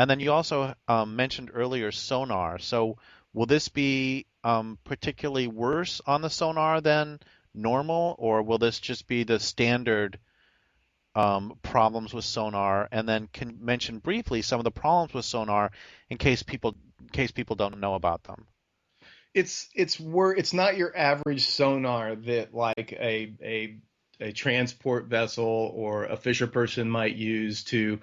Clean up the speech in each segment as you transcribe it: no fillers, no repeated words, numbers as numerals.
And then you also mentioned earlier sonar. So will this be particularly worse on the sonar than normal, or will this just be the standard problems with sonar? And then can mention briefly some of the problems with sonar in case people don't know about them. It's not your average sonar that like a transport vessel or a fisher person might use to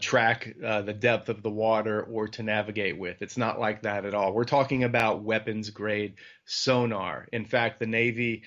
track the depth of the water or to navigate with. It's not like that at all. We're talking about weapons grade sonar. In fact, the Navy,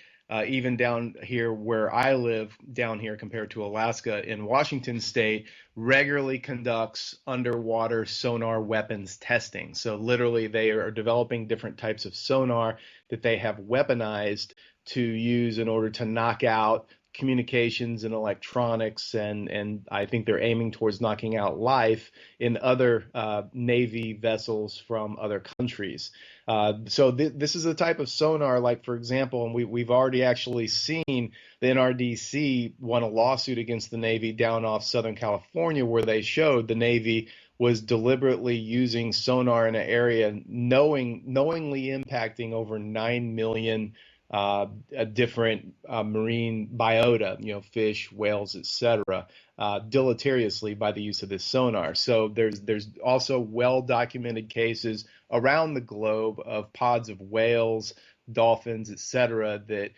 even down here where I live, down here compared to Alaska in Washington State, regularly conducts underwater sonar weapons testing. So literally, they are developing different types of sonar that they have weaponized to use in order to knock out communications and electronics, and I think they're aiming towards knocking out life in other Navy vessels from other countries. This is a type of sonar, like for example, and we've already actually seen the NRDC won a lawsuit against the Navy down off Southern California, where they showed the Navy was deliberately using sonar in an area knowingly impacting over 9 million a different marine biota, fish, whales, etc., deleteriously by the use of this sonar. So there's also well documented cases around the globe of pods of whales, dolphins, etc., that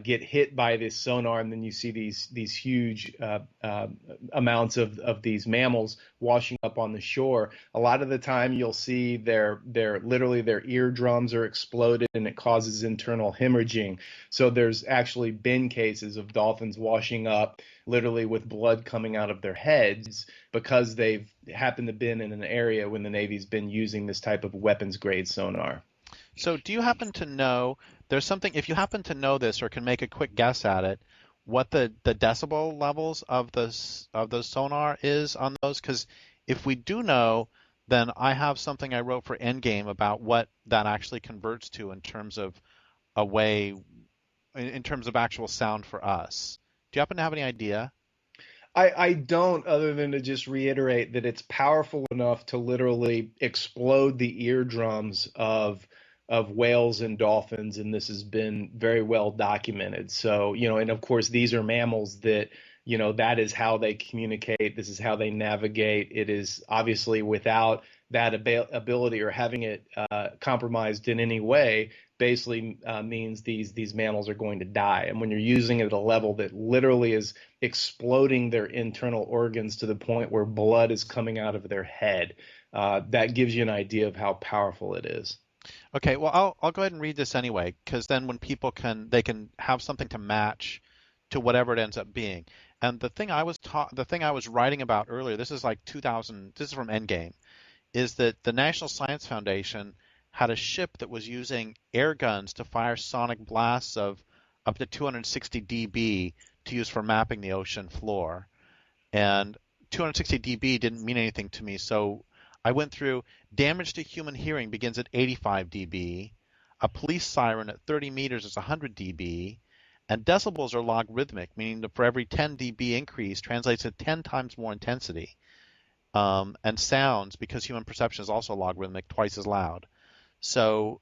get hit by this sonar, and then you see these huge amounts of these mammals washing up on the shore. A lot of the time, you'll see literally their eardrums are exploded, and it causes internal hemorrhaging. So there's actually been cases of dolphins washing up, literally with blood coming out of their heads, because they've happened to been in an area when the Navy's been using this type of weapons grade sonar. So do you happen to know, there's something, if you happen to know this or can make a quick guess at it, what the decibel levels of those sonar is on those? Because if we do know, then I have something I wrote for Endgame about what that actually converts to in terms of a way, in terms of actual sound for us. Do you happen to have any idea? I don't, other than to just reiterate that it's powerful enough to literally explode the eardrums of whales and dolphins, and this has been very well documented. So, and of course, these are mammals that, that is how they communicate. This is how they navigate. It is obviously without that ability or having it compromised in any way, basically means these mammals are going to die. And when you're using it at a level that literally is exploding their internal organs to the point where blood is coming out of their head, that gives you an idea of how powerful it is. Okay, well, I'll go ahead and read this anyway, because then when people they can have something to match to whatever it ends up being. And the thing I was writing about earlier, this is like 2000, this is from Endgame, is that the National Science Foundation had a ship that was using air guns to fire sonic blasts of up to 260 dB to use for mapping the ocean floor. And 260 dB didn't mean anything to me, so I went through damage to human hearing begins at 85 dB, a police siren at 30 meters is 100 dB, and decibels are logarithmic, meaning that for every 10 dB increase translates to 10 times more intensity. And sounds, because human perception is also logarithmic, twice as loud. So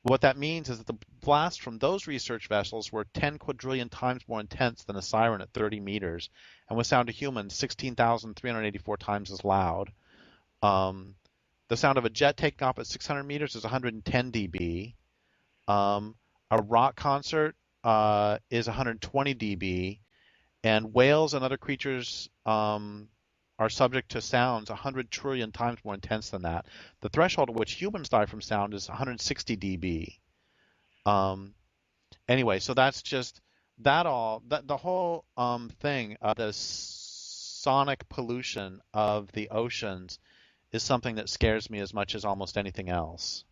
what that means is that the blasts from those research vessels were 10 quadrillion times more intense than a siren at 30 meters, and with sound to humans, 16,384 times as loud. The sound of a jet taking off at 600 meters is 110 dB. A rock concert is 120 dB, and whales and other creatures are subject to sounds 100 trillion times more intense than that. The threshold at which humans die from sound is 160 dB. Anyway, so that's just the whole thing of the sonic pollution of the oceans is something that scares me as much as almost anything else.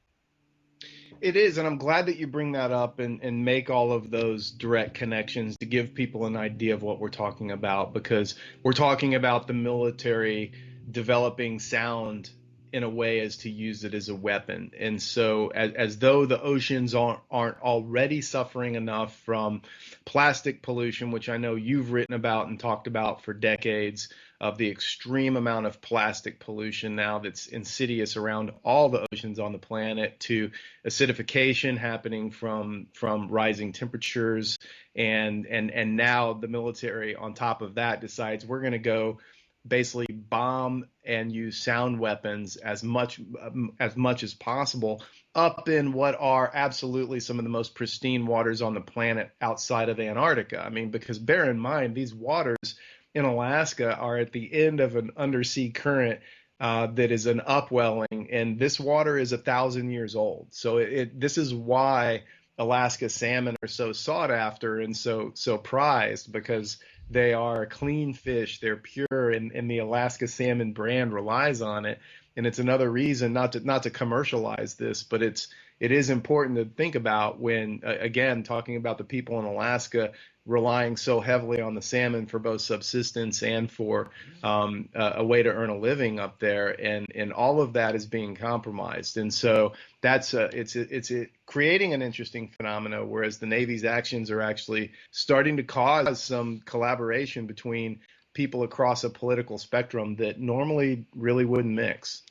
It is, and I'm glad that you bring that up and make all of those direct connections to give people an idea of what we're talking about, because we're talking about the military developing sound in a way as to use it as a weapon. And so, as though the oceans aren't already suffering enough from plastic pollution, which I know you've written about and talked about for decades, of the extreme amount of plastic pollution now that's insidious around all the oceans on the planet, to acidification happening from rising temperatures, and now the military on top of that decides we're going to go basically bomb and use sound weapons as much as possible up in what are absolutely some of the most pristine waters on the planet outside of Antarctica. I mean, because bear in mind, these waters in Alaska are at the end of an undersea current that is an upwelling, and this water is 1,000 years old. So this is why Alaska salmon are so sought after and so prized, because they are clean fish, they're pure, and the Alaska salmon brand relies on it. And it's another reason not to commercialize this, but it is important to think about when again talking about the people in Alaska relying so heavily on the salmon for both subsistence and for a way to earn a living up there, and all of that is being compromised. And so that's it's creating an interesting phenomena, whereas the Navy's actions are actually starting to cause some collaboration between people across a political spectrum that normally really wouldn't mix.